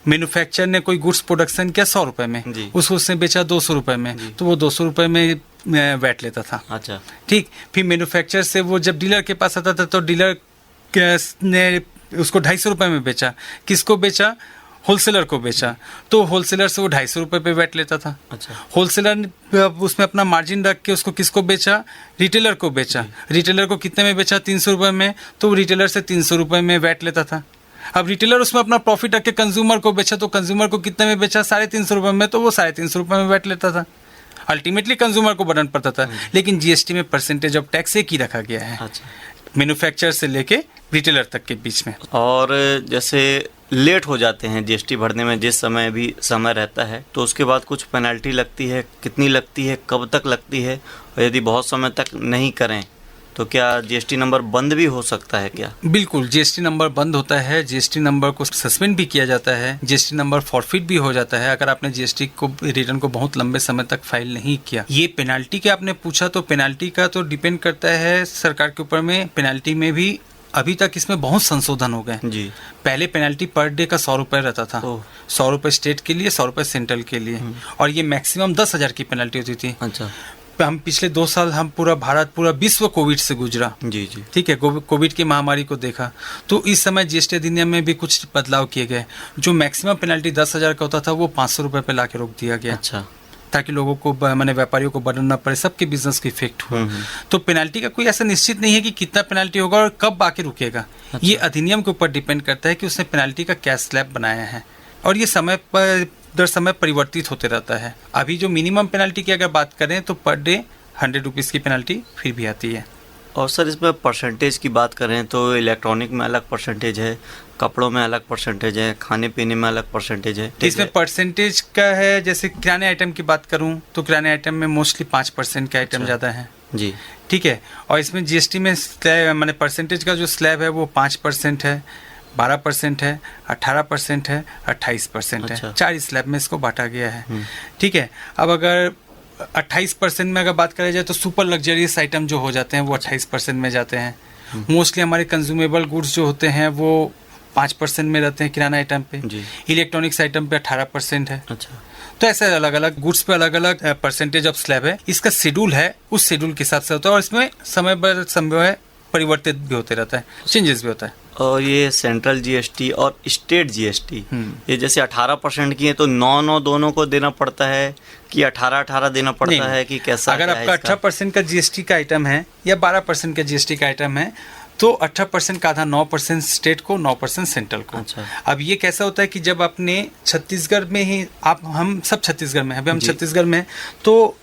मैन्युफैक्चरर ने कोई गुड्स प्रोडक्शन किया 100 रुपए में, उसको उसने बेचा 200 रुपए में, तो वो 200 रुपए में वैट लेता था। अच्छा। ठीक, फिर मैन्युफैक्चरर से वो जब डीलर के पास आता था तो डीलर ने उसको 250 रुपए में बेचा। किसको बेचा? होलसेलर को बेचा, तो होलसेलर से वो 250 रुपए पे वैट लेता था। अच्छा। होलसेलर ने उसमें अपना मार्जिन रख के उसको किसको बेचा? रिटेलर को बेचा। रिटेलर को कितने में बेचा? 300 रुपए में, तो वो रिटेलर से 300 रुपए में वैट लेता था। अब रिटेलर उसमें अपना प्रॉफिट रख के कंज्यूमर को बेचा, तो कंज्यूमर को कितने में बेचा? 350 रुपए में, तो वो 350 रुपए में वैट लेता था। अल्टीमेटली कंज्यूमर को बर्डन पड़ता था। लेकिन जीएसटी में परसेंटेज ऑफ टैक्स एक ही रखा गया है। अच्छा। मैन्युफैक्चरर से लेके रिटेलर तक के बीच में। और जैसे लेट हो जाते हैं जीएसटी भरने में, जिस समय भी समय रहता है, तो उसके बाद कुछ पेनल्टी लगती है? कितनी लगती है, कब तक लगती है, और यदि बहुत समय तक नहीं करें तो क्या जीएसटी नंबर बंद भी हो सकता है क्या? बिल्कुल, जीएसटी नंबर बंद होता है। जीएसटी नंबर को सस्पेंड भी किया जाता है। जीएसटी नंबर फॉरफिट भी हो जाता है अगर आपने जीएसटी को रिटर्न को बहुत लंबे समय तक फाइल नहीं किया। ये पेनाल्टी के आपने पूछा, तो पेनाल्टी का तो डिपेंड करता है सरकार के ऊपर में। पेनाल्टी में भी अभी तक इसमें बहुत संशोधन हो गए जी। पहले पेनाल्टी पर डे का 100 रुपए रहता था, 100 रुपए स्टेट के लिए, 100 रुपए सेंट्रल के लिए, और ये मैक्सिमम 10,000 की पेनाल्टी होती थी। अच्छा। हम पिछले 2 साल हम पूरा भारत, पूरा विश्व कोविड से गुजरा जी जी, ठीक है, कोविड की महामारी को देखा, तो इस समय जीएसटी अधिनियम में भी कुछ बदलाव किए गए। जो मैक्सिमम पेनाल्टी 10,000 का होता था वो 500 रुपए पे लाके रोक दिया गया। अच्छा। ताकि लोगों को, माने व्यापारियों को बर्डन ना पड़े, सबके बिजनेस को इफेक्ट हो। तो पेनाल्टी का कोई ऐसा निश्चित नहीं है कि कितना पेनाल्टी होगा और कब आके रुकेगा। अच्छा। ये अधिनियम के ऊपर डिपेंड करता है कि उसने पेनाल्टी का क्या स्लैब बनाया है, और ये समय पर दर समय परिवर्तित होते रहता है। अभी जो मिनिमम पेनाल्टी की अगर बात करें तो पर डे 100 रुपीज़ की पेनाल्टी फिर भी आती है। और सर, इसमें परसेंटेज की बात करें तो इलेक्ट्रॉनिक में अलग परसेंटेज है, कपड़ों में अलग परसेंटेज है, खाने पीने में अलग परसेंटेज है। इसमें परसेंटेज का है, जैसे किराने आइटम की बात करूं तो किराने आइटम में मोस्टली 5% के आइटम ज़्यादा है जी, ठीक है। और इसमें जीएसटी में मैंने परसेंटेज का जो स्लैब है वो 5% है, 12% है, 18% है, 28% है। 4 स्लैब में इसको बांटा गया है, ठीक है। अब अगर 28% में अगर बात करें जाए तो सुपर लग्जरियस आइटम जो हो जाते हैं वो 28% में जाते हैं। मोस्टली हमारे कंज्यूमेबल गुड्स जो होते हैं वो 5% में रहते हैं किराना आइटम पे। इलेक्ट्रॉनिक्स आइटम पे 18% है। अच्छा। तो ऐसे अलग अलग गुड्स पे अलग अलग परसेंटेज ऑफ स्लैब है। इसका शेड्यूल है, उस शेड्यूल के हिसाब से होता है और इसमें समय पर समय परिवर्तित भी होते रहता है, चेंजेस भी होता है। और ये सेंट्रल जीएसटी और स्टेट जीएसटी ये जैसे 18% की है तो 9 दोनों को देना पड़ता है कि 18 देना पड़ता है कि कैसा? अगर आपका 18% का जीएसटी का आइटम है या 12% का जीएसटी का आइटम है तो 18% का आधा 9% स्टेट को, 9% सेंट्रल को। अच्छा। अब ये कैसा होता है कि जब आपने छत्तीसगढ़ में ही हम सब छत्तीसगढ़ में हैं, अभी हम छत्तीसगढ़ में हैं, तो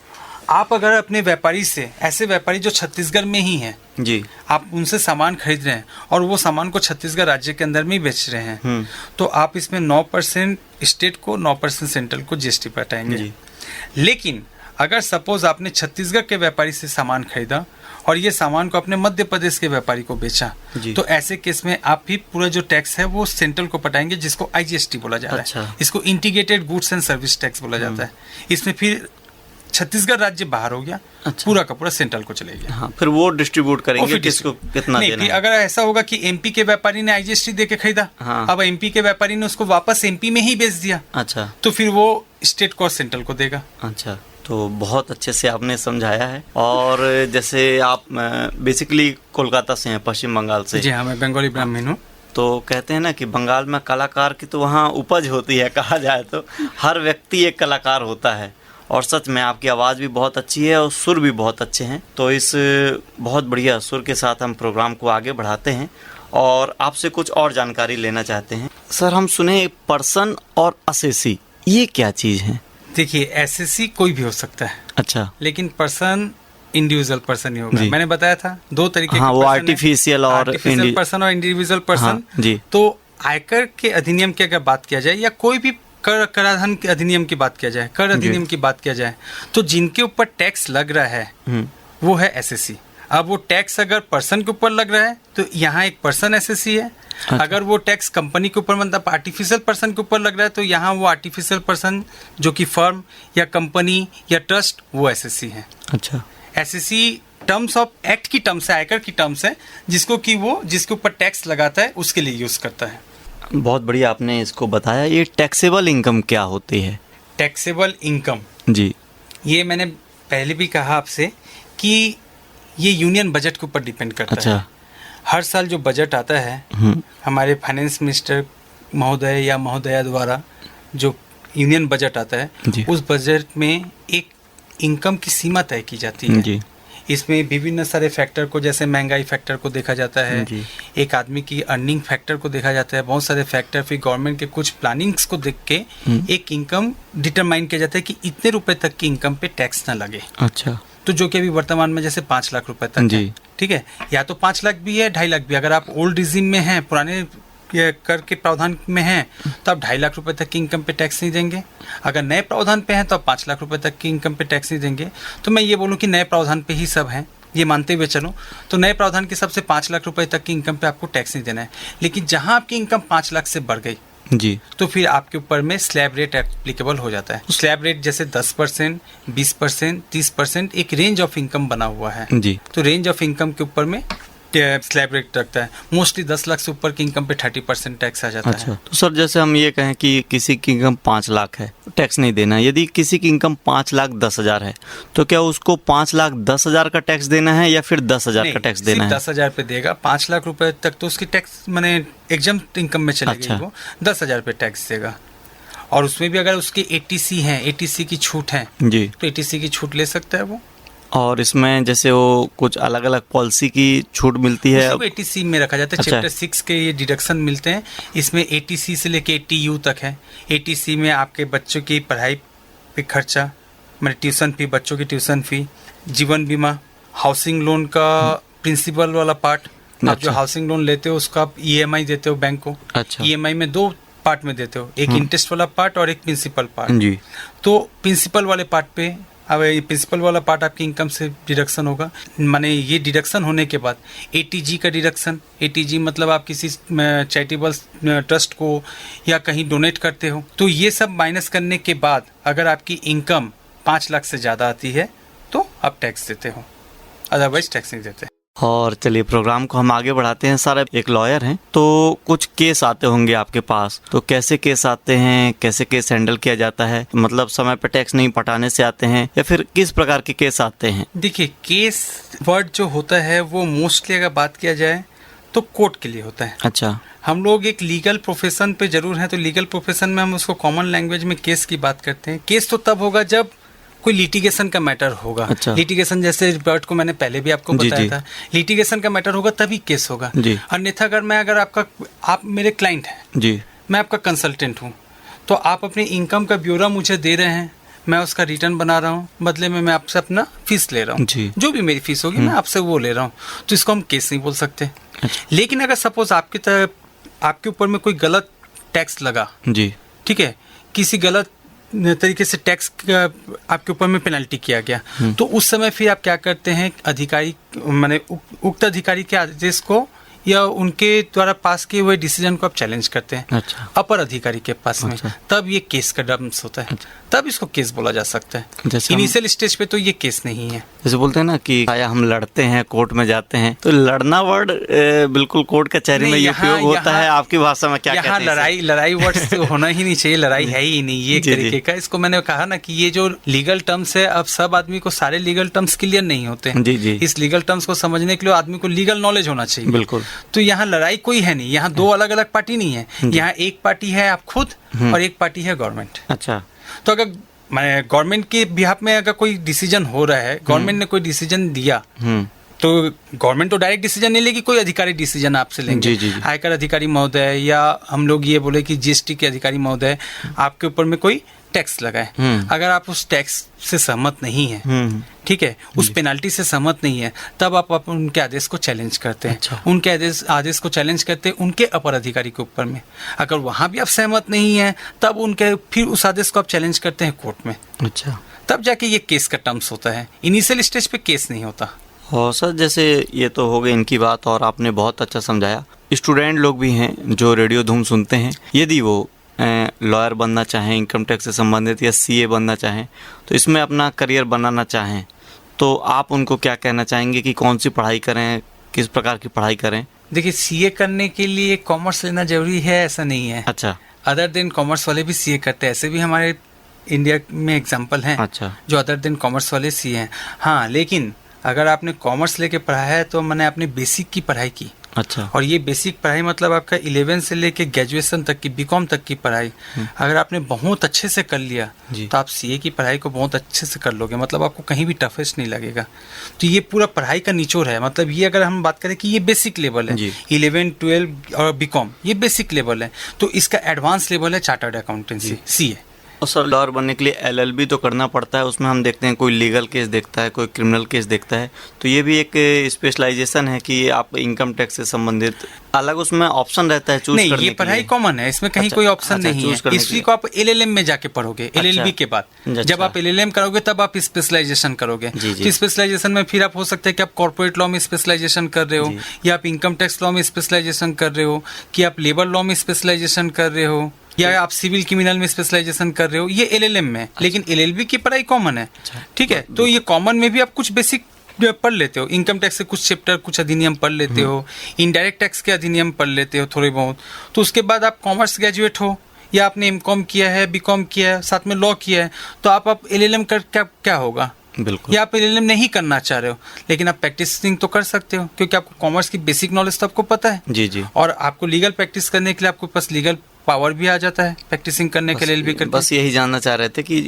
आप अगर अपने व्यापारी से, ऐसे व्यापारी जो छत्तीसगढ़ में ही हैं जी, आप उनसे सामान खरीद रहे हैं और वो सामान को छत्तीसगढ़ राज्य के अंदर में ही बेच रहे हैं, तो आप इसमें 9% स्टेट को, 9% सेंट्रल को जीएसटी पर हटाएंगे। लेकिन अगर सपोज आपने छत्तीसगढ़ के व्यापारी से सामान खरीदा और ये सामान को अपने मध्य प्रदेश के व्यापारी को बेचा, तो ऐसे केस में आप भी पूरा जो टैक्स है वो सेंट्रल को पटाएंगे, जिसको आईजीएसटी बोला जा रहा है। इसको integrated goods and service tax बोला जाता है। इसमें फिर छत्तीसगढ़ राज्य बाहर हो गया। अच्छा। पूरा का पूरा सेंट्रल को चले गया। हाँ, फिर वो डिस्ट्रीब्यूट करेंगे किसको कितना देना है। अगर ऐसा होगा कि एमपी के व्यापारी ने आईजीएसटी दे के खरीदा, अब एमपी के व्यापारी ने उसको वापस एमपी में ही बेच दिया, अच्छा, तो फिर वो स्टेट को सेंट्रल को देगा। अच्छा, तो बहुत अच्छे से आपने समझाया है। और जैसे आप बेसिकली कोलकाता से हैं, पश्चिम बंगाल से? जी हाँ, मैं बंगाली ब्राह्मण हूँ। तो कहते हैं ना कि बंगाल में कलाकार की तो वहाँ उपज होती है, कहा जाए तो हर व्यक्ति एक कलाकार होता है। और सच में आपकी आवाज़ भी बहुत अच्छी है और सुर भी बहुत अच्छे हैं। तो इस बहुत बढ़िया सुर के साथ हम प्रोग्राम को आगे बढ़ाते हैं और आपसे कुछ और जानकारी लेना चाहते हैं। सर, हम सुने पर्सन और एसएससी, ये क्या चीज़ है? देखिए, एसएससी कोई भी हो सकता है। अच्छा। लेकिन पर्सन इंडिविजुअल पर्सन ही होगा। मैंने बताया था 2 तरीके के, वो आर्टिफिशियल पर्सन और इंडिविजुअल पर्सन। जी। तो आयकर के अधिनियम की अगर बात किया जाए या कोई भी कराधान के अधिनियम की बात किया जाए, कर अधिनियम की बात किया जाए, तो जिनके ऊपर टैक्स लग रहा है वो है एसएससी। अब वो टैक्स अगर पर्सन के ऊपर लग रहा है तो यहाँ एक पर्सन एसएससी है। अच्छा। अगर वो टैक्स कंपनी के ऊपर, मतलब आर्टिफिशियल पर्सन के ऊपर लग रहा है, तो यहाँ वो आर्टिफिशियल पर्सन जो कि फर्म या कंपनी या ट्रस्ट, वो एसएससी है। अच्छा। एसएससी टर्म्स ऑफ एक्ट की टर्म्स है, आयकर की टर्म्स है, जिसको कि वो जिसके ऊपर टैक्स लगाता है उसके लिए यूज करता है। बहुत बढ़िया आपने इसको बताया। ये टैक्सेबल इनकम क्या होती है? टैक्सेबल इनकम, जी, ये मैंने पहले भी कहा आपसे कि ये यूनियन बजट के ऊपर डिपेंड करता है। हर साल जो बजट आता है हमारे फाइनेंस मिनिस्टर महोदय या महोदया द्वारा जो यूनियन बजट आता है, उस बजट में एक इनकम की सीमा तय की जाती है। जी। इसमें विभिन्न सारे फैक्टर को, जैसे महंगाई फैक्टर को देखा जाता है, एक आदमी की अर्निंग फैक्टर को देखा जाता है, बहुत सारे फैक्टर, फिर गवर्नमेंट के कुछ प्लानिंग्स को देख के एक इनकम डिटरमाइन किया जाता है कि इतने रुपए तक की इनकम पे टैक्स ना लगे। अच्छा। तो जो कि अभी वर्तमान में जैसे 5 लाख रुपए तक है, ठीक है, या तो 5 लाख भी है, 2.5 लाख भी। अगर आप ओल्ड रिजिम में हैं, पुराने कर के प्रावधान में हैं, तो आप 2.5 लाख रुपए तक की इनकम पे टैक्स नहीं देंगे। अगर नए प्रावधान पे हैं तो आप 5 लाख रुपए तक की इनकम पे टैक्स नहीं देंगे। तो मैं ये बोलूँ कि नए प्रावधान पे ही सब हैं, ये मानते हुए चलो, तो नए प्रावधान के सबसे 5 लाख रुपए तक की इनकम पे आपको टैक्स नहीं देना है। लेकिन जहां आपकी इनकम 5 लाख से बढ़ गई, जी, तो फिर आपके ऊपर में स्लैब रेट एप्लीकेबल हो जाता है। स्लैब रेट जैसे 10%, 20%, 30%, एक रेंज ऑफ इनकम बना हुआ है। जी। तो रेंज ऑफ इनकम के ऊपर में स्लैब रेट रखता है। मोस्टली 10 लाख से ऊपर की इनकम पे 30% टैक्स आ जाता है। तो सर, जैसे हम ये कहें कि किसी की इनकम 5 लाख है, टैक्स नहीं देना। यदि किसी की इनकम 5,10,000 है, तो क्या उसको 5,10,000 का टैक्स देना है या फिर 10,000 का टैक्स देना है? 10,000 पे देगा। 5 लाख रुपए तक तो उसकी टैक्स मैंने एग्जम्प्ट इनकम में चलेगी। अच्छा। वो 10,000 पे टैक्स देगा। और उसमें भी अगर उसके एटीसी हैं, एटीसी की छूट है, जी, तो एटीसी की छूट ले सकता है वो। और इसमें जैसे वो कुछ अलग अलग पॉलिसी की छूट मिलती है, एटीसी में रखा जाता है। अच्छा। चैप्टर 6 के ये डिडक्शन मिलते हैं। इसमें एटीसी से लेके एटीयू तक है। एटीसी में आपके बच्चों की पढ़ाई पे खर्चा, मतलब ट्यूशन फी, बच्चों की ट्यूशन फी, जीवन बीमा, हाउसिंग लोन का प्रिंसिपल वाला पार्ट। आप जो हाउसिंग लोन लेते हो उसका आप ईएमआई देते हो बैंक को। अच्छा। ईएमआई में 2 पार्ट में देते हो, एक इंटरेस्ट वाला पार्ट और एक प्रिंसिपल पार्ट। जी। तो प्रिंसिपल वाले पार्ट पे, अब ये प्रिंसिपल वाला पार्ट आपकी इनकम से डिडक्शन होगा। माने ये डिडक्शन होने के बाद एटीजी का डिडक्शन, एटीजी मतलब आप किसी चैरिटेबल ट्रस्ट को या कहीं डोनेट करते हो, तो ये सब माइनस करने के बाद अगर आपकी इनकम 5 लाख से ज़्यादा आती है तो आप टैक्स देते हो, अदरवाइज टैक्स नहीं देते। और चलिए प्रोग्राम को हम आगे बढ़ाते हैं। सर, एक लॉयर हैं तो कुछ केस आते होंगे आपके पास, तो कैसे केस आते हैं, कैसे केस हैंडल किया जाता है? मतलब समय पे टैक्स नहीं पटाने से आते हैं या फिर किस प्रकार के केस आते हैं? देखिए, केस वर्ड जो होता है वो मोस्टली अगर बात किया जाए तो कोर्ट के लिए होता है। अच्छा। हम लोग एक लीगल प्रोफेशन पे जरूर हैं, तो लीगल प्रोफेशन में हम उसको कॉमन लैंग्वेज में केस की बात करते हैं। केस तो तब होगा जब कोई लिटिगेशन का मैटर होगा। अच्छा। लिटिगेशन जैसे वर्ड को मैंने पहले भी आपको बताया था, लिटिगेशन का मैटर होगा तभी केस होगा। अन्यथा अगर आप मेरे क्लाइंट हैं जी, मैं आपका कंसल्टेंट हूँ, तो आप अपनी इनकम का ब्यौरा मुझे दे रहे हैं, मैं उसका रिटर्न बना रहा हूँ, बदले में मैं आपसे अपना फीस ले रहा हूँ, जो भी मेरी फीस होगी मैं आपसे वो ले रहा हूँ, तो इसको हम केस नहीं बोल सकते। लेकिन अगर सपोज आपके ऊपर में कोई गलत टैक्स लगा जी, ठीक है, किसी गलत तरीके से टैक्स आपके ऊपर में पेनल्टी किया गया, तो उस समय फिर आप क्या करते हैं, अधिकारी माने उक्त अधिकारी के आदेश को या उनके द्वारा पास किए हुए डिसीजन को आप चैलेंज करते हैं। अच्छा। अपर अधिकारी के पास में, तब ये केस का टर्म्स होता है। अच्छा। तब इसको केस बोला जा सकता है। इनिशियल स्टेज पे तो ये केस नहीं है। जैसे बोलते हैं ना कि हम लड़ते हैं, कोर्ट में जाते हैं, तो लड़ना वर्ड बिल्कुल कोर्ट कचहरी में उपयोग होता है। आपकी भाषा में क्या कहते हैं? लड़ाई वर्ड तो होना ही नहीं चाहिए, लड़ाई है ही नहीं ये तरीके का। इसको मैंने कहा ना कि ये जो लीगल टर्म्स है, अब सब आदमी को सारे लीगल टर्म्स क्लियर नहीं होते। इस लीगल टर्म्स को समझने के लिए आदमी को लीगल नॉलेज होना चाहिए। बिल्कुल। तो यहाँ लड़ाई कोई है नहीं, यहाँ दो अलग अलग पार्टी नहीं है, यहाँ एक पार्टी है आप खुद और एक पार्टी है गवर्नमेंट। अच्छा। तो अगर गवर्नमेंट के बिहाफ में अगर कोई डिसीजन हो रहा है, गवर्नमेंट ने कोई डिसीजन दिया, तो गवर्नमेंट तो डायरेक्ट डिसीजन नहीं लेगी, कोई अधिकारी डिसीजन आपसे लेंगे। आयकर अधिकारी महोदय या हम लोग ये बोले कि जीएसटी के अधिकारी महोदय आपके ऊपर में कोई टैक्स लगाए, अगर आप उस टैक्स से सहमत नहीं है, ठीक है, उस पेनाल्टी से सहमत नहीं है, तब आप उनके आदेश को चैलेंज करते हैं। अच्छा। उनके आदेश को चैलेंज करते हैं उनके अपर अधिकारी के ऊपर में। अगर वहां भी आप सहमत नहीं है, तब फिर उस आदेश को आप चैलेंज करते हैं कोर्ट में। अच्छा। तब जाके ये केस का टर्म्स होता है। इनिशियल स्टेज पे केस नहीं होता। और सर, जैसे ये तो हो गई इनकी बात और आपने बहुत अच्छा समझाया। स्टूडेंट लोग भी हैं जो रेडियो धूम सुनते हैं, यदि वो लॉयर बनना चाहें, इनकम टैक्स से संबंधित, या सीए बनना चाहें, तो इसमें अपना करियर बनाना चाहें, तो आप उनको क्या कहना चाहेंगे कि कौन सी पढ़ाई करें, किस प्रकार की पढ़ाई करें? देखिए, सीए करने के लिए कॉमर्स लेना जरूरी है ऐसा नहीं है। अच्छा। अदर देन कॉमर्स वाले भी सीए करते हैं, ऐसे भी हमारे इंडिया में एग्जाम्पल हैं। अच्छा। जो अदर देन कॉमर्स वाले सीए हैं। हाँ, लेकिन अगर आपने कॉमर्स लेके पढ़ा है तो मैंने आपने बेसिक की पढ़ाई की। अच्छा। और ये बेसिक पढ़ाई मतलब आपका 11 से लेके ग्रेजुएशन तक की, बीकॉम तक की पढ़ाई अगर आपने बहुत अच्छे से कर लिया तो आप सीए की पढ़ाई को बहुत अच्छे से कर लोगे, मतलब आपको कहीं भी टफेस्ट नहीं लगेगा। तो ये पूरा पढ़ाई का निचोड़ है। मतलब ये अगर हम बात करें कि ये बेसिक लेवल है, 11, 12 और बीकॉम ये बेसिक लेवल है, तो इसका एडवांस लेवल है चार्टर्ड अकाउंटेंसी, सीए। और सर, लॉयर बनने के लिए एलएलबी तो करना पड़ता है, उसमें हम देखते हैं कोई लीगल केस देखता है, कोई क्रिमिनल केस देखता है, तो ये भी एक स्पेशलाइजेशन है कि आप इनकम टैक्स से संबंधित अलग उसमें ऑप्शन रहता है चूज करने के लिए। ये पढ़ाई कॉमन है, इसमें कहीं कोई ऑप्शन नहीं है। इसी को आप एलएलएम में जाके पढ़ोगे, एलएलबी के बाद जब आप एलएलएम करोगे तब आप स्पेशलाइजेशन करोगे। तो स्पेशलाइजेशन में फिर आप हो सकता है कि आप कॉर्पोरेट लॉ में स्पेशलाइजेशन कर रहे हो, या आप इनकम टैक्स लॉ में स्पेशलाइजेशन कर रहे हो, कि आप लेबर लॉ में स्पेशलाइजेशन कर रहे हो, या आप सिविल क्रिमिनल में स्पेशलाइजेशन कर रहे हो, ये एलएलएम में। लेकिन एलएलबी की पढ़ाई कॉमन है, ठीक है। तो ये कॉमन में भी आप कुछ बेसिक पढ़ लेते हो, इनकम टैक्स से कुछ चैप्टर, कुछ अधिनियम पढ़ लेते हो, इनडायरेक्ट टैक्स के अधिनियम पढ़ लेते हो थोड़े बहुत। तो उसके बाद आप कॉमर्स ग्रेजुएट हो, या आपने एमकॉम किया है, बीकॉम किया है, साथ में लॉ किया है, तो आप एलएलएम कर क्या होगा? बिल्कुल। या आप एलएलएम नहीं करना चाह रहे हो, लेकिन आप प्रैक्टिसिंग तो कर सकते हो, क्योंकि आपको कॉमर्स की बेसिक नॉलेज तो आपको पता है। जी। और आपको लीगल प्रैक्टिस करने के लिए आपके पास लीगल पावर भी आ जाता है प्रैक्टिसिंग करने के लिए भी करके। बस यही जानना चाह रहे थे कि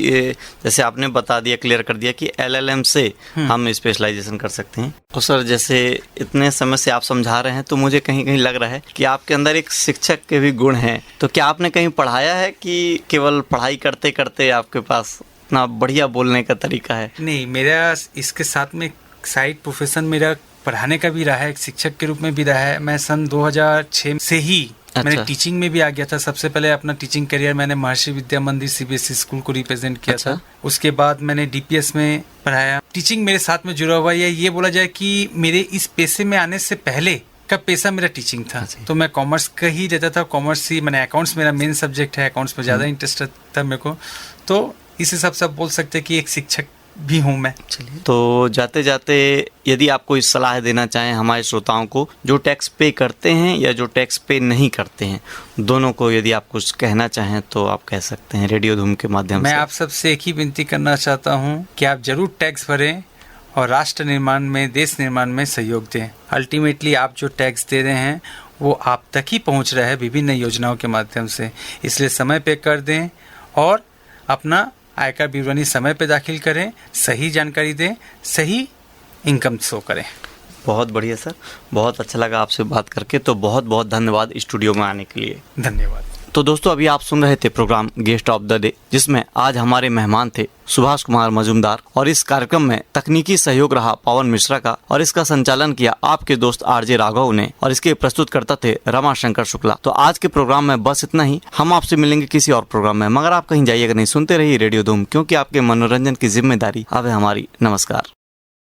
जैसे आपने बता दिया, क्लियर कर दिया कि एलएलएम से हम स्पेशलाइजेशन कर सकते हैं। तो सर, जैसे इतने समय से आप समझा रहे हैं, तो मुझे कहीं कहीं लग रहा है कि आपके अंदर एक शिक्षक के भी गुण हैं। तो क्या आपने कहीं पढ़ाया है कि केवल पढ़ाई करते करते आपके पास इतना बढ़िया बोलने का तरीका है? नहीं, मेरा इसके साथ में साइड प्रोफेशन मेरा पढ़ाने का भी रहा है, एक शिक्षक के रूप में भी रहा है। मैं सन 2006 से ही मैंने टीचिंग में भी आ गया था। सबसे पहले अपना टीचिंग करियर मैंने महर्षि विद्या मंदिर सीबीएसई स्कूल को रिप्रेजेंट किया था। उसके बाद मैंने डीपीएस में पढ़ाया। टीचिंग मेरे साथ में जुड़ा हुआ है। ये बोला जाए कि मेरे इस पेशे में आने से पहले का पेशा मेरा टीचिंग था, तो मैं कॉमर्स का ही रहता था। कॉमर्स ही मैंने अकाउंट्स मेरा मेन सब्जेक्ट है, अकाउंट्स में ज़्यादा इंटरेस्ट था मेरे को। तो इस हिसाब से आप बोल सकते हैं कि एक शिक्षक भी हूँ मैं। चलिए, तो जाते जाते यदि आप कोई सलाह देना चाहें हमारे श्रोताओं को जो टैक्स पे करते हैं या जो टैक्स पे नहीं करते हैं, दोनों को यदि आप कुछ कहना चाहें तो आप कह सकते हैं रेडियो धूम के माध्यम मैं से। आप सबसे एक ही विनती करना चाहता हूँ कि आप जरूर टैक्स भरें और राष्ट्र निर्माण में, देश निर्माण में सहयोग दें। अल्टीमेटली आप जो टैक्स दे रहे हैं वो आप तक ही पहुँच रहा है विभिन्न योजनाओं के माध्यम से, इसलिए समय पे कर दें और अपना आयकर विवरणी समय पे दाखिल करें, सही जानकारी दें, सही इनकम शो करें। बहुत बढ़िया सर, बहुत अच्छा लगा आपसे बात करके, तो बहुत बहुत धन्यवाद स्टूडियो में आने के लिए। धन्यवाद। तो दोस्तों, अभी आप सुन रहे थे programme guest of the day, जिसमें आज हमारे मेहमान थे सुभाष कुमार मजूमदार, और इस कार्यक्रम में तकनीकी सहयोग रहा पवन मिश्रा का, और इसका संचालन किया आपके दोस्त आरजे राघव ने, और इसके प्रस्तुतकर्ता थे रमाशंकर शुक्ला। तो आज के प्रोग्राम में बस इतना ही। हम आपसे मिलेंगे किसी और प्रोग्राम में, मगर आप कहीं जाइएगा नहीं, सुनते रहिए रेडियो धूम, क्योंकि आपके मनोरंजन की जिम्मेदारी अब है हमारी। नमस्कार।